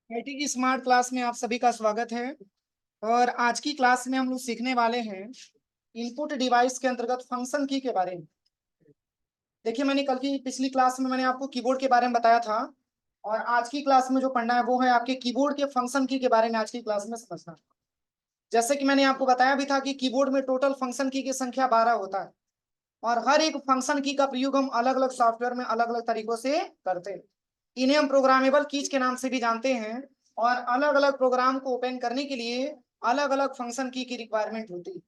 IT की smart class में आप सभी का स्वागत है। और आज की क्लास में हम लोग सीखने वाले हैं इनपुट डिवाइस के अंतर्गत फंक्शन की के बारे में। देखिए, मैंने कल की पिछली क्लास में मैंने आपको कीबोर्ड के बारे में बताया था, और आज की क्लास में जो पढ़ना है वो है आपके कीबोर्ड के फंक्शन की के बारे में आज की क्लास में समझना। जैसे कि मैंने आपको बताया भी था कि कीबोर्ड में टोटल फंक्शन की संख्या 12 होता है, और हर एक फंक्शन की का प्रयोग हम अलग अलग सॉफ्टवेयर में अलग अलग तरीकों से करते हैं। इन्हें हम प्रोग्रामेबल कीज के नाम से भी जानते हैं, और अलग अलग प्रोग्राम को ओपन करने के लिए अलग अलग फंक्शन की रिक्वायरमेंट होती है।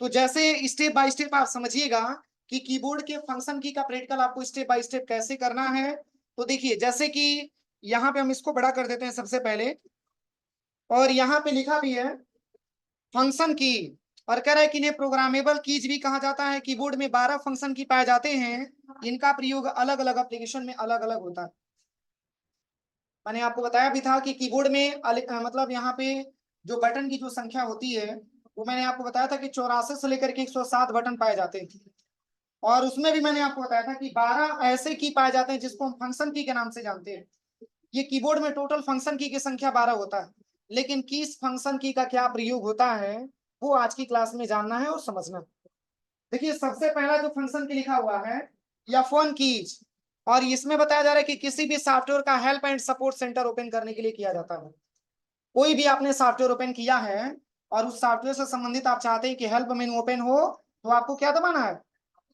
तो जैसे स्टेप बाय स्टेप आप समझिएगा कि कीबोर्ड के फंक्शन की का प्रैक्टिकल आपको स्टेप बाय स्टेप कैसे करना है। तो देखिए, जैसे कि यहाँ पे हम इसको बड़ा कर देते हैं सबसे पहले, और यहाँ पे लिखा भी है फंक्शन की, और कह रहा है कि इन्हें प्रोग्रामेबल कीज भी कहा जाता है। कीबोर्ड में 12 फंक्शन की पाए जाते हैं, इनका प्रयोग अलग अलग एप्लीकेशन में अलग अलग होता है। मैंने आपको बताया भी था कि कीबोर्ड में मतलब यहाँ पे जो बटन की जो संख्या होती है वो मैंने आपको बताया था कि 84 से लेकर के 107 बटन पाए जाते हैं। और उसमें भी मैंने आपको बताया था कि 12 ऐसे की पाए जाते हैं जिसको हम फंक्शन की के नाम से जानते हैं। ये कीबोर्ड में टोटल फंक्शन की संख्या 12 होता है, लेकिन किस फंक्शन की का क्या प्रयोग होता है वो आज की क्लास में जानना है और समझना। देखिए, सबसे पहला जो फंक्शन की लिखा हुआ है या फोन कीज, और इसमें बताया जा रहा है कि किसी भी सॉफ्टवेयर का help and support centre open करने के लिए किया जाता है। कोई भी आपने सॉफ्टवेयर ओपन किया है और उस सॉफ्टवेयर से संबंधित आप चाहते हैं कि हेल्प मेनू ओपन हो, तो आपको क्या दबाना है?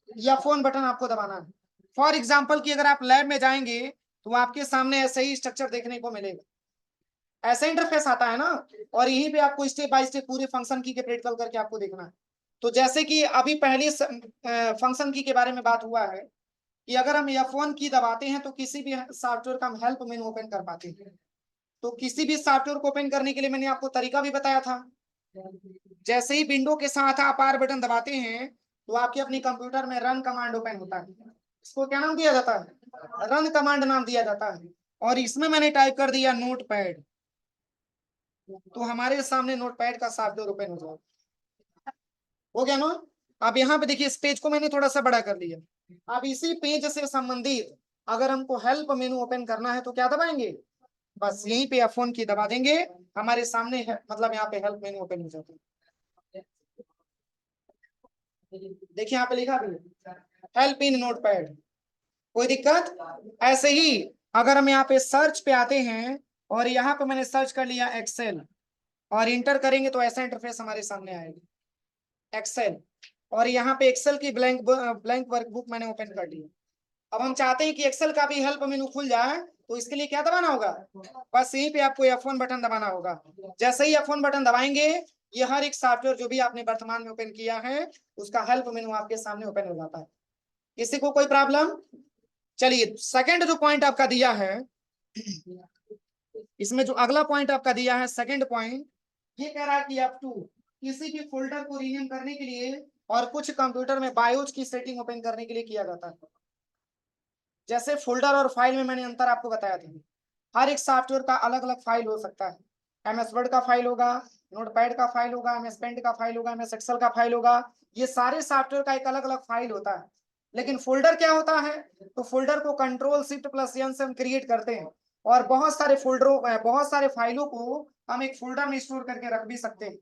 या फोन बटन आपको दबाना है। फॉर एग्जाम्पल कि अगर आप लैब में जाएंगे तो आपके सामने ऐसे ही स्ट्रक्चर देखने को मिलेगा, ऐसा इंटरफेस आता है ना। और यहीं पे आपको स्टेप बाय स्टेप पूरे फंक्शन की के प्रैक्टिकल करके आपको देखना है। तो जैसे कि अभी पहली फंक्शन की के बारे में बात हुआ है कि अगर हम F1 की दबाते हैं तो किसी भी सॉफ्टवेयर का हम हेल्प मेनू ओपन कर पाते हैं। तो किसी भी सॉफ्टवेयर को ओपन करने के लिए मैंने आपको तरीका भी बताया था। जैसे ही विंडो के साथ आप R बटन दबाते हैं तो आपके अपने कंप्यूटर में रन कमांड ओपन होता है। इसको क्या नाम दिया जाता है? रन कमांड नाम दिया जाता है। और इसमें मैंने टाइप कर दिया नोटपैड, तो हमारे सामने नोटपैड का सॉफ्टवेयर ओपन हो जाएगा। हो गया ना? अब यहाँ पे देखिए, इस पेज को मैंने थोड़ा सा बड़ा कर दिया। अब इसी पेज से संबंधित अगर हमको हेल्प मेनू ओपन करना है तो क्या दबाएंगे? बस यहीं पे F1 की दबा देंगे, हमारे सामने है, मतलब यहाँ पे हेल्प मेनू ओपन हो जाता है। देखिए यहाँ पे लिखा भी हेल्प इन नोटपैड। कोई दिक्कत? ऐसे ही अगर हम यहाँ पे सर्च पे आते हैं और यहाँ पे मैंने सर्च कर लिया एक्सेल, और इंटर करेंगे तो ऐसा इंटरफेस हमारे सामने आएगा एक्सेल। और यहाँ पे एक्सेल की ब्लैंक वर्कबुक मैंने ओपन कर ली। अब हम चाहते हैं कि एक्सेल का भी हेल्प मेनू खुल जाए, तो इसके लिए क्या दबाना होगा? बस यहीं पे आपको F1 बटन दबाना होगा। जैसे ही F1 बटन दबाएंगे, ये हर एक सॉफ्टवेयर जो भी आपने वर्तमान में ओपन किया है उसका हेल्प मेनू आपके सामने ओपन हो जाता है। किसी को कोई प्रॉब्लम? चलिए, सेकंड जो पॉइंट आपका दिया है, इसमें जो अगला पॉइंट आपका दिया है सेकंड पॉइंट, ये कह रहा है कि F2 किसी भी फोल्डर को रीनेम करने के लिए और कुछ कंप्यूटर में बायोस की सेटिंग ओपन करने के लिए किया जाता है। जैसे फोल्डर और फाइल में मैंने अंतर आपको बताया था। हर एक सॉफ्टवेयर का अलग अलग फाइल हो सकता है। MS वर्ड का फाइल होगा, नोटपैड का फाइल होगा, MS पेंट का फाइल होगा, MS एक्सेल का फाइल होगा। ये सारे सॉफ्टवेयर का एक अलग अलग फाइल होता है। लेकिन फोल्डर क्या होता है? तो फोल्डर को Ctrl+Shift+N से हम क्रिएट करते हैं, और बहुत सारे फाइलों को हम एक फोल्डर में स्टोर करके रख भी सकते हैं,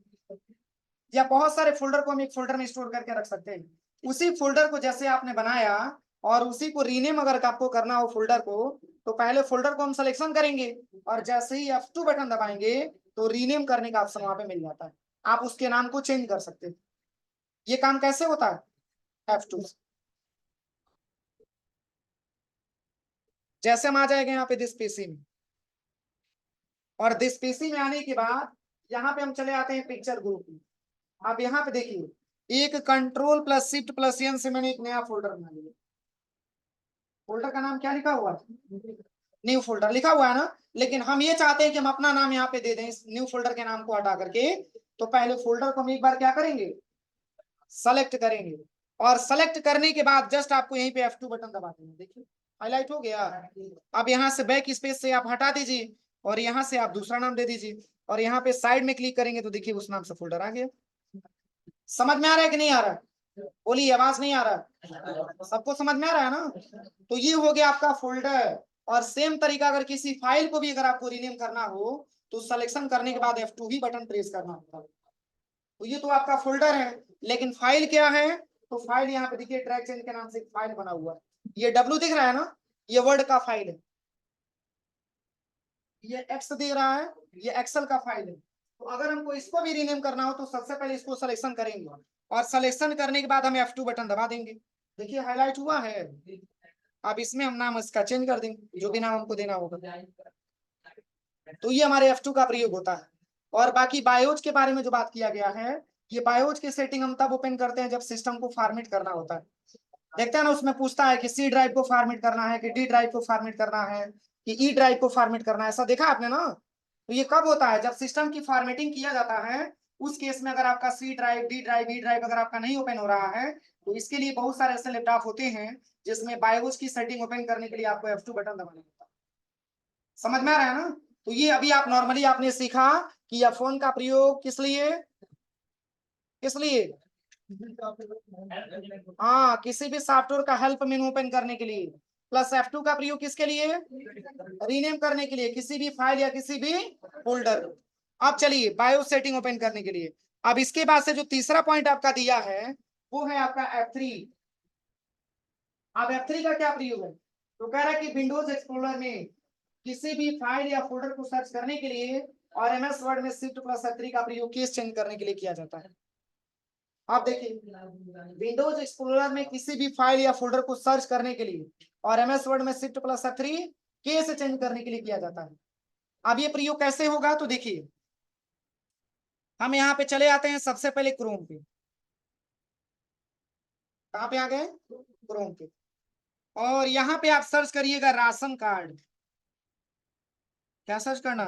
या बहुत सारे फोल्डर को हम एक फोल्डर में स्टोर करके रख सकते हैं। उसी फोल्डर को जैसे आपने बनाया और उसी को रीनेम अगर आपको करना हो फोल्डर को, तो पहले फोल्डर को हम सिलेक्शन करेंगे, और जैसे ही F2 बटन दबाएंगे तो रीनेम करने का ऑप्शन वहां पे मिल जाता है। आप उसके नाम को चेंज कर सकते हैं। ये काम कैसे होता है? F2 जैसे हम आ जाएंगे यहाँ पे दिस पीसी में, और दिस पीसी में आने के बाद यहाँ पे हम चले आते हैं पिक्चर ग्रुप में। आप यहाँ पे देखिए, एक Ctrl+Shift+N से मैंने एक नया फोल्डर बना लिया। फोल्डर का नाम क्या लिखा हुआ है? न्यू फोल्डर लिखा हुआ है ना। लेकिन हम ये चाहते हैं कि हम अपना नाम यहाँ पे दे दें इस न्यू फोल्डर के नाम को हटा करके। तो पहले फोल्डर को हम एक बार क्या करेंगे? सेलेक्ट करेंगे, और सेलेक्ट करने के बाद जस्ट आपको यहीं पे F2 बटन दबा देना। देखिए, हाईलाइट हो गया। अब यहाँ से बैक स्पेस से आप हटा दीजिए, और यहाँ से आप दूसरा नाम दे दीजिए, और यहाँ पे साइड में क्लिक करेंगे तो देखिए उस नाम से फोल्डर आ गया। समझ में आ रहा है कि नहीं आ रहा है? बोलिए, आवाज नहीं आ रहा है? सबको समझ में आ रहा है ना? तो ये हो गया आपका फोल्डर। और सेम तरीका अगर किसी फाइल को भी अगर आपको रीनेम करना हो तो सिलेक्शन करने के बाद F2 ही बटन प्रेस करना होता है। तो ये तो आपका फोल्डर है, लेकिन फाइल क्या है? तो फाइल यहाँ पे देखिए ट्रैक चेंज के नाम से एक फाइल बना हुआ है, ये W दिख रहा है ना, ये वर्ड का फाइल है, ये X दे रहा है, ये एक्सेल का फाइल है। तो अगर हमको इसको भी रीनेम करना हो तो सबसे पहले इसको सिलेक्शन करेंगे और सिलेक्शन करने के बाद हम F2 बटन दबा देंगे। देखिए हाईलाइट हुआ है। अब इसमें हम नाम इसका चेंज कर देंगे, जो भी नाम हमको देना होगा। तो ये हमारे F2 का प्रयोग होता है। और बाकी बायोज के बारे में जो बात किया गया है, ये बायोज की सेटिंग हम तब ओपन करते हैं जब सिस्टम को फॉर्मेट करना होता है। देखते हैं ना, उसमें पूछता है कि C ड्राइव को फॉर्मेट करना है कि D ड्राइव को फॉर्मेट करना है कि E ड्राइव को फॉर्मेट करना है, ऐसा देखा आपने ना। तो ये कब होता है? जब सिस्टम की फॉर्मेटिंग किया जाता है। उस केस में अगर आपका C drive, D drive, E drive अगर आपका नहीं ओपन हो रहा है तो इसके लिए बहुत सारे ऐसे लैपटॉप होते हैं जिसमें बायोज की सेटिंग ओपन करने के लिए आपको F2 बटन दबाना होता है। समझ में आ रहा है ना? तो ये अभी आप नॉर्मली आपने सीखा कि यह फोन का प्रयोग किस लिए, किस लिए? हाँ, किसी भी सॉफ्टवेयर का हेल्प मेनू ओपन करने के लिए। प्लस F2 का प्रयोग किसके लिए? रीनेम करने के लिए, किसी भी फाइल या किसी भी फोल्डर। अब चलिए बायोस सेटिंग ओपन करने के लिए। अब इसके बाद से जो तीसरा पॉइंट आपका दिया है वो है आपका F3। अब F3 का क्या प्रयोग है? तो कह रहा है कि विंडोज एक्सप्लोरर में किसी भी फाइल या फोल्डर को सर्च करने के लिए और MS वर्ड में शिफ्ट प्लस F3 का प्रयोग केस चेंज करने के लिए किया जाता है। आप देखिए विंडोज एक्सप्लोरर में किसी भी फाइल या फोल्डर को सर्च करने के लिए और MS वर्ड में shift plus F3 case change करने के लिए किया जाता है। अब ये प्रयोग कैसे होगा? तो देखिए हम यहाँ पे चले आते हैं सबसे पहले क्रोम पे। कहाँ पे आ गए? क्रोम पे। और यहाँ पे आप सर्च करिएगा राशन कार्ड। क्या सर्च करना?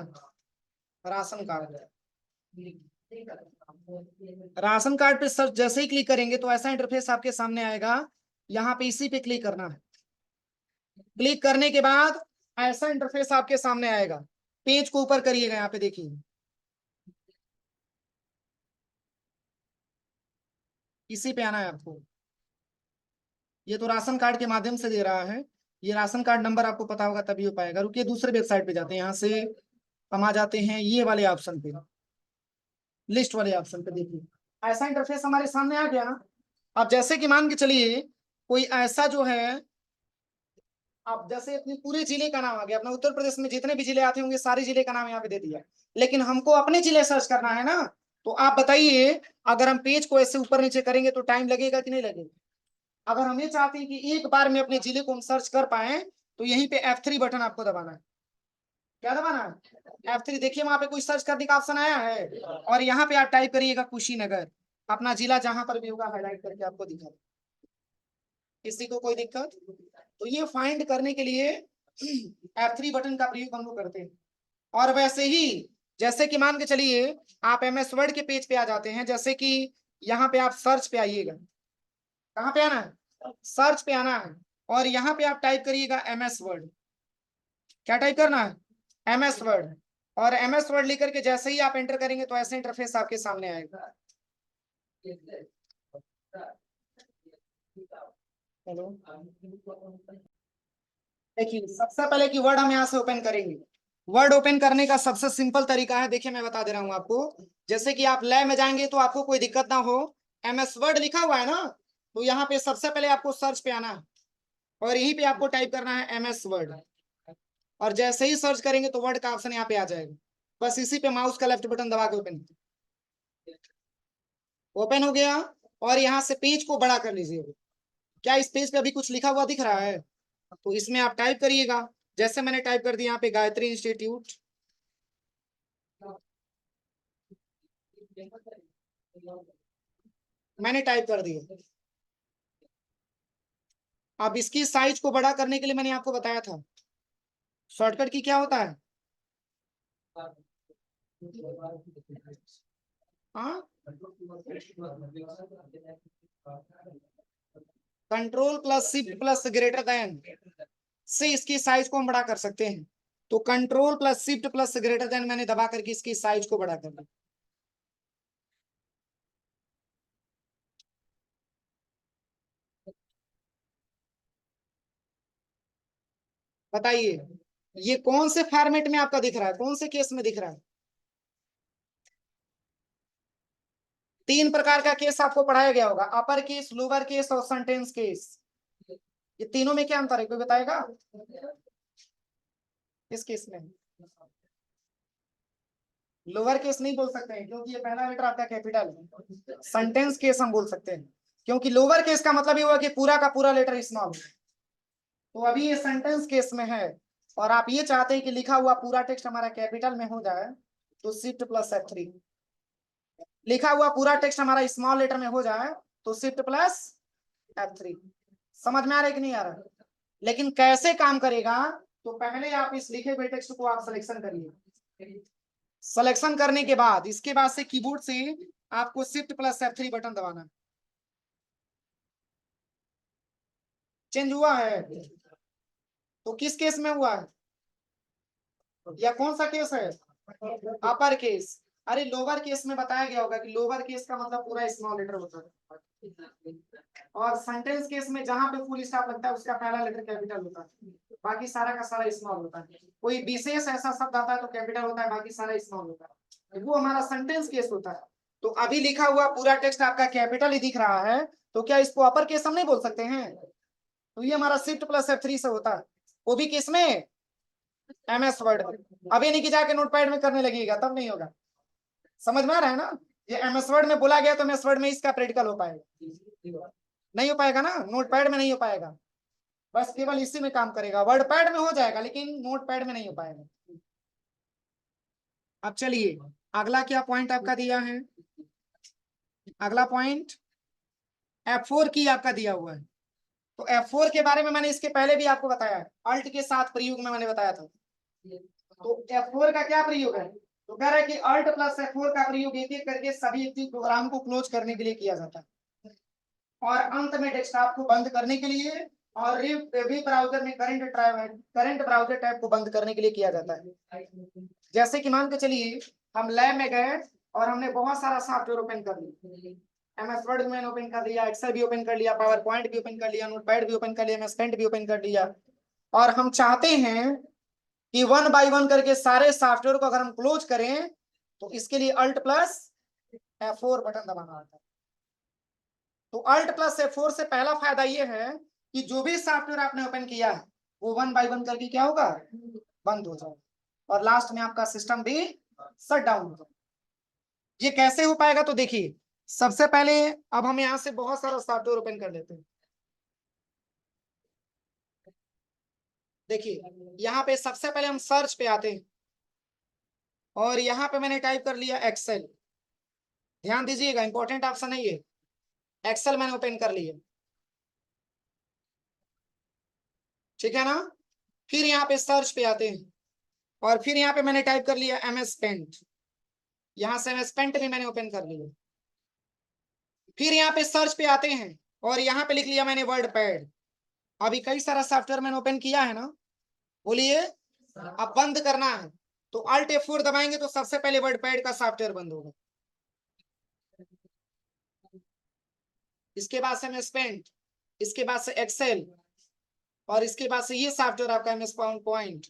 Ration card. राशन कार्ड पे सर्च जैसे ही क्लिक करेंगे तो ऐसा इंटरफेस आपके सामने आएगा। यहाँ पे इसी पे क्लिक करना है। क्लिक करने के बाद ऐसा इंटरफेस आपके सामने आएगा। पेज को ऊपर करिएगा, यहाँ पे देखिए इसी पे आना है आपको। ये तो राशन कार्ड के माध्यम से दे रहा है, ये राशन कार्ड नंबर आपको पता होगा तभी हो पाएगा। रुकिए दूसरे वेबसाइट पे जाते हैं, यहाँ से हम आ जाते हैं ये वाले ऑप्शन पे, लिस्ट वाले ऑप्शन पे। देखिए ऐसा इंटरफेस हमारे सामने आ गया ना। अब जैसे कि मान के चलिए कोई ऐसा जो है, आप जैसे अपने पूरे जिले का नाम आ गया, अपना उत्तर प्रदेश में जितने भी जिले आते होंगे सारे जिले का नाम यहाँ पे दे दिया, लेकिन हमको अपने जिले सर्च करना है ना। तो आप बताइए अगर हम पेज को ऐसे ऊपर नीचे करेंगे तो टाइम लगेगा कि नहीं लगेगा? अगर हम ये चाहते हैं कि एक बार में अपने जिले को हम सर्च कर पाए तो यहीं पे F3 बटन आपको दबाना है। क्या दबाना है? F3। देखिए वहां पे कोई सर्च करने का ऑप्शन आया है और यहाँ पे आप टाइप करिएगा कुशीनगर, अपना जिला जहां पर भी होगा हाईलाइट करके आपको दिखा। किसी को कोई दिक्कत? तो ये फाइंड करने के लिए F3 बटन का प्रयोग हम लोग करते हैं। और वैसे ही जैसे कि मान के चलिए आप MS वर्ड के पेज पे आ जाते हैं, जैसे कि यहाँ पे आप सर्च पे आइएगा। कहाँ पे आना है? सर्च पे आना है और यहाँ पे आप टाइप करिएगा MS वर्ड। क्या टाइप करना है? MS word. और MS वर्ड लिख करके जैसे ही आप एंटर करेंगे तो ऐसे इंटरफेस आपके सामने आएगा। हेलो, देखिए सबसे पहले की वर्ड हम यहाँ से ओपन करेंगे। वर्ड ओपन करने का सबसे सिंपल तरीका है, देखिए मैं बता दे रहा हूँ आपको। जैसे कि आप लैब में जाएंगे तो आपको कोई दिक्कत ना हो, MS वर्ड लिखा हुआ है ना, तो यहाँ पे सबसे पहले आपको सर्च पे आना है और यहीं पे आपको टाइप करना है MS वर्ड। और जैसे ही सर्च करेंगे तो वर्ड का ऑप्शन यहाँ पे आ जाएगा, बस इसी पे माउस का लेफ्ट बटन दबा के ओपन। ओपन हो गया और यहाँ से पेज को बड़ा कर लीजिए। क्या इस पेज पे अभी कुछ लिखा हुआ दिख रहा है? तो इसमें आप टाइप करिएगा, जैसे मैंने टाइप कर दिया यहाँ पे गायत्री इंस्टीट्यूट। मैंने टाइप कर दिया। अब इसकी साइज को बड़ा करने के लिए मैंने आपको बताया था शॉर्टकट की क्या होता है। हाँ, control plus shift plus greater than से इसकी साइज को हम बड़ा कर सकते हैं। तो control plus shift plus greater than मैंने दबा करके इसकी साइज को बड़ा कर दिया। बताइए ये कौन से फॉर्मेट में आपका दिख रहा है, कौन से केस में दिख रहा है? तीन प्रकार का केस आपको पढ़ाया गया होगा, अपर केस, लोअर केस और सेंटेंस केस। ये तीनों में क्या अंतर है, कोई बताएगा? इस केस में लोअर केस नहीं बोल सकते हैं क्योंकि ये पहला लेटर आपका कैपिटल है। सेंटेंस केस हम बोल सकते हैं क्योंकि लोअर केस का मतलब ये हुआ कि पूरा का पूरा लेटर स्मॉल है। तो अभी ये सेंटेंस केस में है और आप ये चाहते हैं कि लिखा हुआ पूरा टेक्स्ट हमारा कैपिटल में हो जाए, तो शिफ्ट प्लस F3। लिखा हुआ पूरा टेक्स्ट हमारा स्मॉल लेटर में हो जाए तो शिफ्ट प्लस F3। समझ में आ रहा है कि नहीं आ रहा? लेकिन कैसे काम करेगा, तो पहले आप इस लिखे हुए टेक्स्ट को आप सिलेक्शन करिए। सिलेक्शन करने के बाद इसके बाद से कीबोर्ड से आपको शिफ्ट प्लस F3 बटन दबाना है। चेंज हुआ है? तो किस केस में हुआ है, या कौन सा केस है? Upper case. अरे लोअर केस में बताया गया होगा कि लोअर केस का मतलब पूरा स्मॉल लेटर होता है, और सेंटेंस केस में जहां पे फुल स्टॉप लगता है उसका पहला लेटर कैपिटल होता है, बाकी सारा का सारा स्मॉल होता है। कोई विशेष ऐसा शब्द आता है तो कैपिटल होता है, बाकी सारा स्मॉल होता है, वो हमारा सेंटेंस केस होता है। तो अभी लिखा हुआ पूरा टेक्स्ट आपका कैपिटल ही दिख रहा है, तो क्या इसको अपर केस हम नहीं बोल सकते हैं? तो ये हमारा शिफ्ट प्लस F3 से होता है, वो भी किस में? MS वर्ड में। अभी नहीं कि जाके नोटपैड में करने लगेगा, तब नहीं होगा। समझ में आ रहा है ना? ये MS वर्ड में बोला गया तो MS वर्ड में इसका प्रैक्टिकल हो पाएगा, नहीं हो पाएगा ना, नोटपैड में नहीं हो पाएगा। बस केवल इसी में काम करेगा, वर्ड पैड में हो जाएगा लेकिन नोटपैड में नहीं हो पाएगा। अब चलिए अगला क्या पॉइंट आपका दिया है, अगला पॉइंट F4 की आपका दिया हुआ है। तो F4 के बारे में मैंने इसके पहले भी आपको बताया है, अल्ट के साथ प्रयोग में मैंने बताया था। तो F4 का क्या प्रयोग है, तो कह रहा है कि अल्ट प्लस F4 का प्रयोग एक एक करके सभी प्रोग्राम को क्लोज करने के लिए किया जाता है, और अंत में डेस्कटॉप को बंद करने के लिए, और वेब ब्राउजर में करंट ब्राउजर टैब को बंद करने के लिए किया जाता है। जैसे कि मान के चलिए हम लैब में गए और हमने बहुत सारा सॉफ्टवेयर ओपन कर लिया, MS वर्ड में ओपन कर लिया, एक्सेल भी ओपन कर लिया, पावर पॉइंट भी ओपन कर लिया, नोटपैड भी ओपन कर लिया, MS पेंट भी ओपन कर लिया, और हम चाहते हैं कि वन बाय वन करके सारे सॉफ्टवेयर को अगर हम क्लोज करें, तो इसके लिए अल्ट प्लस F4 बटन दबाना होता है। तो अल्ट प्लस F4 से पहला फायदा ये है कि जो भी सॉफ्टवेयर आपने ओपन किया है वो वन बाय वन करके क्या होगा, बंद हो जाएगा, और लास्ट में आपका सिस्टम भी शट डाउन हो जाएगा। ये कैसे हो पाएगा, तो देखिए सबसे पहले अब हम यहाँ से बहुत सारा सॉफ्टवेयर ओपन कर लेते हैं। देखिए यहाँ पे सबसे पहले हम सर्च पे आते हैं, और यहाँ पे मैंने टाइप कर लिया एक्सेल। ध्यान दीजिएगा इंपॉर्टेंट ऑप्शन है ये, एक्सेल मैंने ओपन कर लिया, ठीक है ना। फिर यहाँ पे सर्च पे आते हैं, और फिर यहाँ पे मैंने टाइप कर लिया MS पेंट, यहाँ से MS पेंट भी मैंने ओपन कर लिया। फिर यहाँ पे सर्च पे आते हैं और यहाँ पे लिख लिया मैंने वर्ड पैड। अभी कई सारा सॉफ्टवेयर मैंने ओपन किया है ना, बोलिए। अब बंद करना है तो Alt F4 दबाएंगे तो सबसे पहले वर्ड पैड का सॉफ्टवेयर बंद होगा, इसके बाद से MS पेंट, इसके बाद से एक्सेल, और इसके बाद से ये सॉफ्टवेयर आपका MS पावर पॉइंट,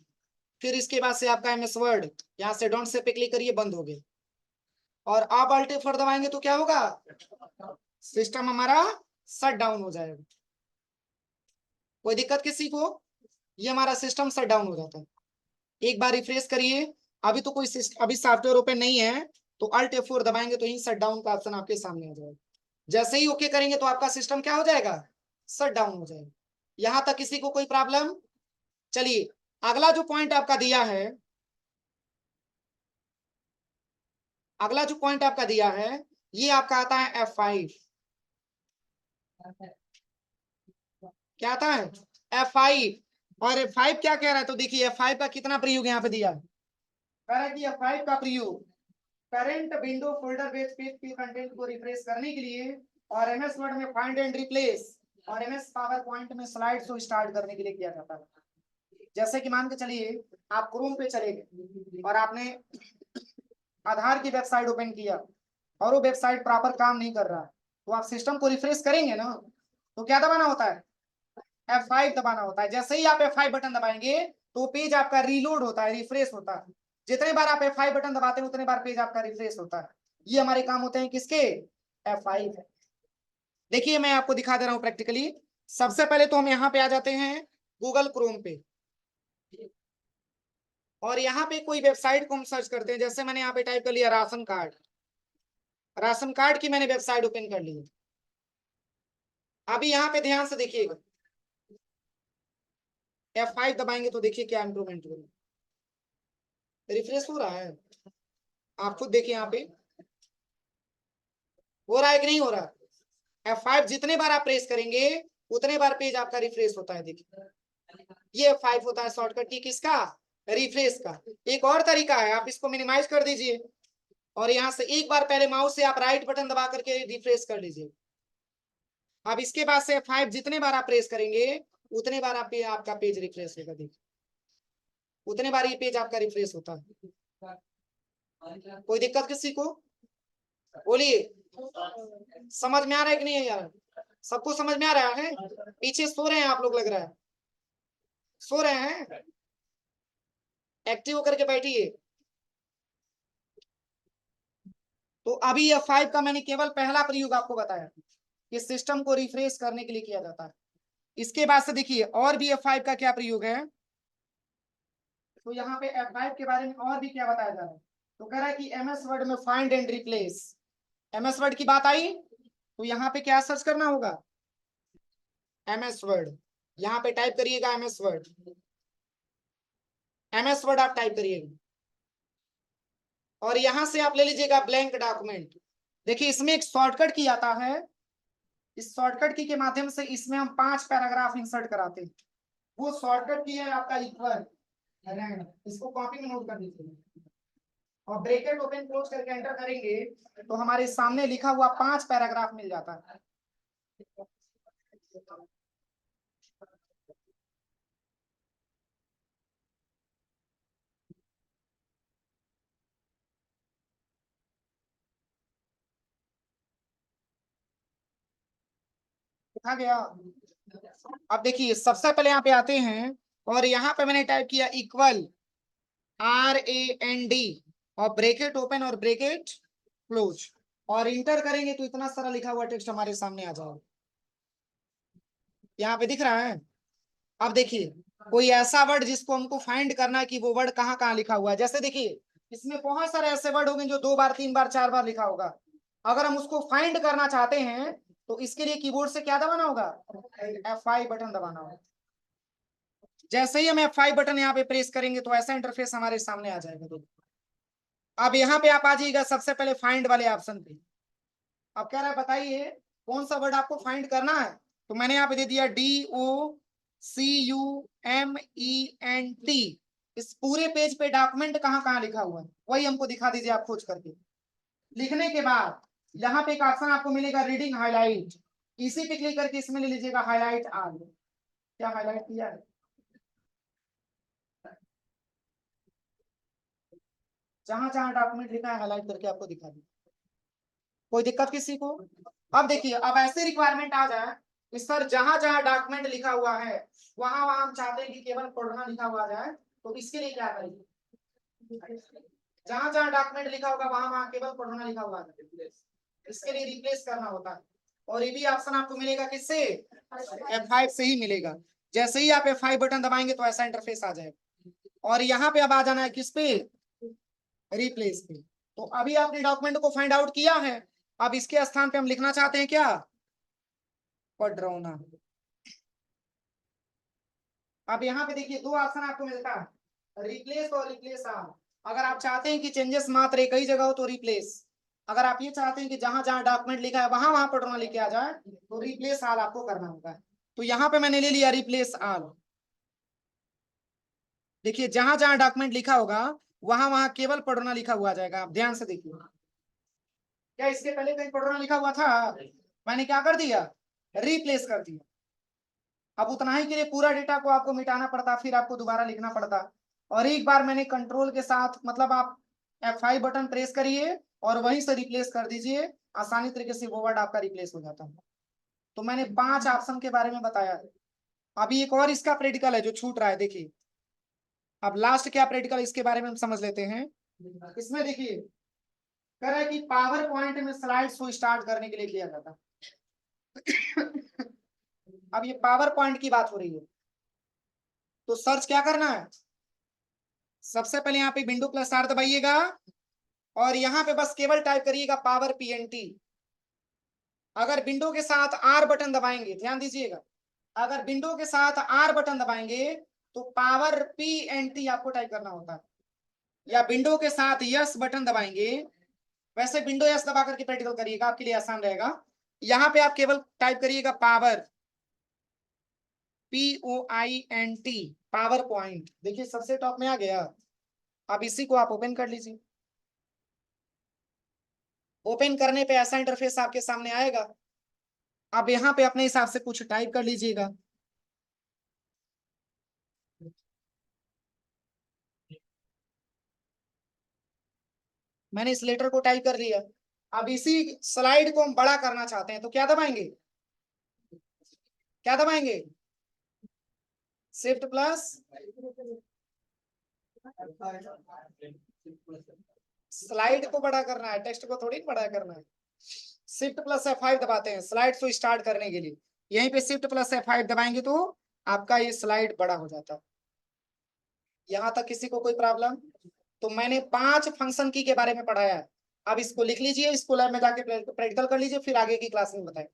फिर इसके बाद से आपका MS वर्ड। यहाँ से डोंट से पे क्लिक करिए, बंद हो गया। और आप Alt F4 दबाएंगे तो क्या होगा, सिस्टम हमारा शट डाउन हो जाएगा। कोई दिक्कत किसी को? ये हमारा सिस्टम शट डाउन हो जाता है। एक बार रिफ्रेश करिए, अभी तो कोई अभी सॉफ्टवेयर ओपन नहीं है, तो Alt F4 दबाएंगे तो ही शट डाउन का ऑप्शन आपके सामने आ जाएगा। जैसे ही ओके करेंगे तो आपका सिस्टम क्या हो जाएगा, शट डाउन हो जाएगा। यहां तक किसी को कोई प्रॉब्लम? चलिए अगला जो पॉइंट आपका दिया है, अगला जो पॉइंट आपका दिया है ये आपका आता है F5। क्या आता है, F5। और F5 क्या कह रहा है, तो देखिए F5 का कितना प्रयोग यहाँ पे दिया है, कह रहा है कि F5 का प्रयोग current window folder base page के कंटेंट को रिफ्रेश करने के लिए, और MS वर्ड में फाइंड एंड रिप्लेस, और MS पावर पॉइंट में स्लाइड शो स्टार्ट करने के लिए किया जाता है। जैसे कि मान के चलिए आप क्रोम पे चले गए और आपने आधार की वेबसाइट ओपन किया और वो वेबसाइट प्रॉपर काम नहीं कर रहा है, तो आप सिस्टम को रिफ्रेश करेंगे ना, तो क्या दबाना होता है, F5 दबाना होता है। जैसे ही आप F5 बटन दबाएंगे तो पेज आपका रीलोड होता है, रिफ्रेश होता है। जितने बार आप F5 बटन दबाते हैं उतने बार पेज आपका रिफ्रेश होता है। ये हमारे काम होते हैं किसके? F5। देखिए मैं आपको दिखा दे रहा हूं प्रैक्टिकली। सबसे पहले तो हम यहाँ पे आ जाते हैं गूगल क्रोम पे, और यहाँ पे कोई वेबसाइट को हम सर्च करते हैं। जैसे मैंने यहाँ पे टाइप कर लिया राशन कार्ड। राशन कार्ड की मैंने वेबसाइट ओपन कर ली है। अभी यहाँ पे ध्यान से देखिएगा, F5 दबाएंगे तो देखिए क्या इंप्रूवमेंट हो रहा है, रिफ्रेश हो रहा है। आप खुद देखिए यहाँ पे हो रहा है कि नहीं हो रहा। F5 जितने बार आप प्रेस करेंगे उतने बार पेज आपका रिफ्रेश होता है। देखिए ये F5 होता है शॉर्टकट की किसका? रिफ्रेश का। एक और तरीका है, आप इसको मिनिमाइज कर दीजिए और यहाँ से एक बार पहले माउस से आप राइट बटन दबा करके रिफ्रेश कर लीजिए। अब इसके बाद से F5 जितने बार आप प्रेस करेंगे उतने बार आपका पेज रिफ्रेश होगा। देखिए उतने बार ये पेज आपका रिफ्रेश होता है। कोई दिक्कत किसी को? बोलिए, समझ में आ रहा है कि नहीं है यार? सबको समझ में आ रहा है? पीछे सो रहे हैं आप लोग, लग रहा है सो रहे हैं। एक्टिव होकर के बैठिए। तो अभी F5 का मैंने केवल पहला प्रयोग आपको बताया कि सिस्टम को रिफ्रेश करने के लिए किया जाता है। इसके बाद से देखिए और भी F5 का क्या प्रयोग है। तो यहाँ पे F5 के बारे में और भी क्या बताया जा रहा है। तो कह रहा है कि MS वर्ड में find and replace. MS word की बात आई तो यहाँ पे क्या सर्च करना होगा? MS word. यहाँ पे टाइप करिएगा MS वर्ड। MS वर्ड आप टाइप करिएगा और यहां से आप ले लीजिएगा ब्लैंक डॉक्यूमेंट। देखिए इसमें एक शॉर्टकट की आता है। इस शॉर्टकट की के माध्यम से इसमें हम 5 पैराग्राफ इंसर्ट कराते हैं। वो शॉर्टकट की है आपका इक्वल। इसको कॉपी में नोट कर लीजिए और ब्रैकेट ओपन क्लोज करके एंटर करेंगे तो हमारे सामने लिखा हुआ 5 पैराग्राफ मिल जाता है। लिखा गया। अब देखिए सबसे पहले यहाँ पे आते हैं और यहाँ पे मैंने टाइप किया इक्वल RAND और ब्रैकेट ओपन और ब्रैकेट क्लोज और इंटर करेंगे तो इतना सारा लिखा हुआ टेक्स्ट हमारे सामने आ जाएगा। यहाँ पे दिख रहा है। अब देखिए कोई ऐसा वर्ड जिसको हमको फाइंड करना है कि वो वर्ड कहाँ कहाँ लिखा हुआ है। जैसे देखिए इसमें बहुत सारे ऐसे वर्ड होंगे जो 2 बार 3 बार 4 बार लिखा होगा। अगर हम उसको फाइंड करना चाहते हैं तो इसके लिए कीबोर्ड से क्या दबाना होगा? F5 बटन दबाना होगा। जैसे ही हम F5 बटन यहाँ पे प्रेस करेंगे तो ऐसा इंटरफेस हमारे सामने आ जाएगा। अब यहाँ पे आप आ जाइएगा सबसे पहले फाइंड वाले ऑप्शन पे। अब कह रहा है बताइए कौन सा वर्ड आपको फाइंड करना है। तो मैंने यहाँ पे दे दिया DOCUMENT। इस पूरे पेज पे डॉक्यूमेंट कहाँ कहाँ लिखा हुआ है वही हमको दिखा दीजिए आप खोज करके। लिखने के बाद यहाँ पे एक ऑप्शन आपको मिलेगा रीडिंग हाईलाइट। इसी पे क्लिक करके इसमें ले लीजिएगा हाईलाइट ऑल। क्या हाईलाइट किया है? जहां जहां डॉक्यूमेंट लिखा है हाईलाइट करके आपको दिखा दी। कोई दिक्कत किसी को? अब देखिए अब ऐसे रिक्वायरमेंट आ जाए कि सर जहां जहां डॉक्यूमेंट लिखा हुआ है वहां वहां हम चाहते हैं कि केवल पढ़ना लिखा हुआ आ जाए तो इसके लिए क्या करेंगे? जहां जहां डॉक्यूमेंट लिखा होगा वहां वहां केवल पढ़ना लिखा हुआ आ जाए, इसके लिए रिप्लेस करना होता है। और ये भी ऑप्शन आपको मिलेगा किससे? F5 से ही मिलेगा। जैसे ही आप F5 बटन दबाएंगे तो ऐसा इंटरफेस आ जाएगा और यहाँ पे अब आ जाना है किस पे? रिप्लेस पे। तो अभी आपने डॉक्यूमेंट को फाइंड आउट किया है। अब इसके स्थान पे हम लिखना चाहते हैं क्या? पडरौना। अब यहाँ पे देखिए 2 ऑप्शन आपको मिलता है, रिप्लेस और रिप्लेस ऑल। अगर आप चाहते हैं कि चेंजेस मात्र एक ही जगह हो तो रिप्लेस। अगर आप ये चाहते हैं कि जहां जहां डॉक्यूमेंट लिखा है वहां वहां पडरौना लिखे आ जाए तो रिप्लेस ऑल आपको करना होगा। तो यहाँ पे मैंने ले लिया रिप्लेस ऑल। देखिए जहां जहां डॉक्यूमेंट लिखा होगा वहां वहां केवल पडरौना लिखा हुआ आ जाएगा। आप ध्यान से देखिए। क्या इसके पहले कहीं पडरौना लिखा हुआ था? मैंने क्या कर दिया? रिप्लेस कर दिया। अब उतना ही के लिए पूरा डेटा को आपको मिटाना पड़ता, फिर आपको दोबारा लिखना पड़ता। और एक बार मैंने कंट्रोल के साथ मतलब आप F5 बटन प्रेस करिए और वहीं से रिप्लेस कर दीजिए। आसानी तरीके से वो वर्ड आपका रिप्लेस हो जाता है। तो मैंने 5 ऑप्शन के बारे में बताया है। अभी एक और इसका प्रैक्टिकल है जो छूट रहा है, देखिए। अब लास्ट क्या प्रैक्टिकल इसके बारे में हम समझ लेते हैं। इसमें देखिए कह रहा है कि पावर पॉइंट में स्लाइड्स को स्टार्ट करने के लिए किया जाता है। अब ये पावर पॉइंट की बात हो रही है, तो सर्च क्या करना है, सबसे पहले यहाँ पे विंडो प्लस आर दबाइएगा और यहाँ पे बस केवल टाइप करिएगा पावर पीएनटी। अगर विंडो के साथ आर बटन दबाएंगे, ध्यान दीजिएगा, अगर विंडो के साथ आर बटन दबाएंगे तो पावर पीएनटी आपको टाइप करना होता है, या विंडो के साथ यस बटन दबाएंगे। वैसे विंडो यस दबा करके प्रैक्टिकल करिएगा, आपके लिए आसान रहेगा। यहाँ पे आप केवल टाइप करिएगा पावर, POINT, पावर पॉइंट। देखिए सबसे टॉप में आ गया। अब इसी को आप ओपन कर लीजिए। ओपन करने पे ऐसा इंटरफेस आपके सामने आएगा। अब यहाँ पे अपने हिसाब से कुछ टाइप कर लीजिएगा। मैंने इस लेटर को टाइप कर लिया। अब इसी स्लाइड को हम बड़ा करना चाहते हैं तो क्या दबाएंगे, क्या दबाएंगे, शिफ्ट प्लस, स्लाइड को बड़ा करना है, टेक्स्ट को थोड़ी बड़ा करना है। शिफ्ट प्लस F5 दबाते हैं स्लाइड को स्टार्ट करने के लिए। यहीं पे शिफ्ट प्लस F5 दबाएंगे तो आपका ये स्लाइड बड़ा हो जाता है। यहाँ तक किसी को कोई प्रॉब्लम? तो मैंने 5 फंक्शन की के बारे में पढ़ाया है। अब इसको लिख लीजिए, इसको लैब में जाके प्रैक्टिकल कर लीजिए, फिर आगे की क्लास में बताएं।